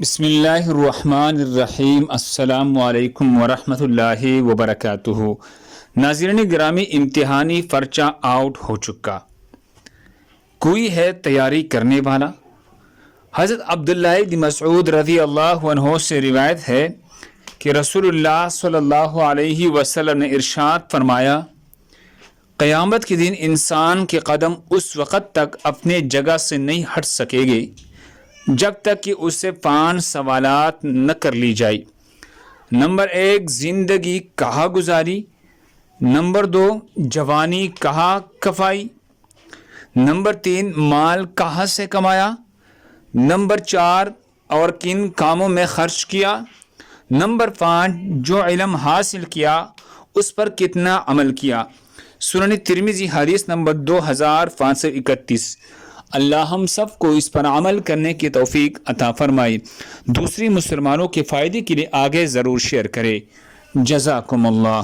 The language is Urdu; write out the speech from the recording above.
بسم اللہ الرحمن الرحیم۔ السلام علیکم ورحمۃ اللہ وبرکاتہ۔ ناظرین گرامی، امتحانی پرچہ آؤٹ ہو چکا، کوئی ہے تیاری کرنے والا؟ حضرت عبداللہ بن مسعود رضی اللہ عنہ سے روایت ہے کہ رسول اللہ صلی اللہ علیہ وسلم نے ارشاد فرمایا، قیامت کے دن انسان کے قدم اس وقت تک اپنے جگہ سے نہیں ہٹ سکے گے جب تک کہ اس سے 5 سوالات نہ کر لی جائے۔ نمبر 1، زندگی کہاں گزاری؟ نمبر 2، جوانی کہاں کفائی؟ نمبر 3، مال کہاں سے کمایا؟ نمبر 4، اور کن کاموں میں خرچ کیا؟ نمبر 5، جو علم حاصل کیا اس پر کتنا عمل کیا؟ سنن ترمذی حدیث نمبر 2531۔ اللہ ہم سب کو اس پر عمل کرنے کی توفیق عطا فرمائے۔ دوسری مسلمانوں کے فائدے کے لیے آگے ضرور شیئر کرے۔ جزاکم اللہ۔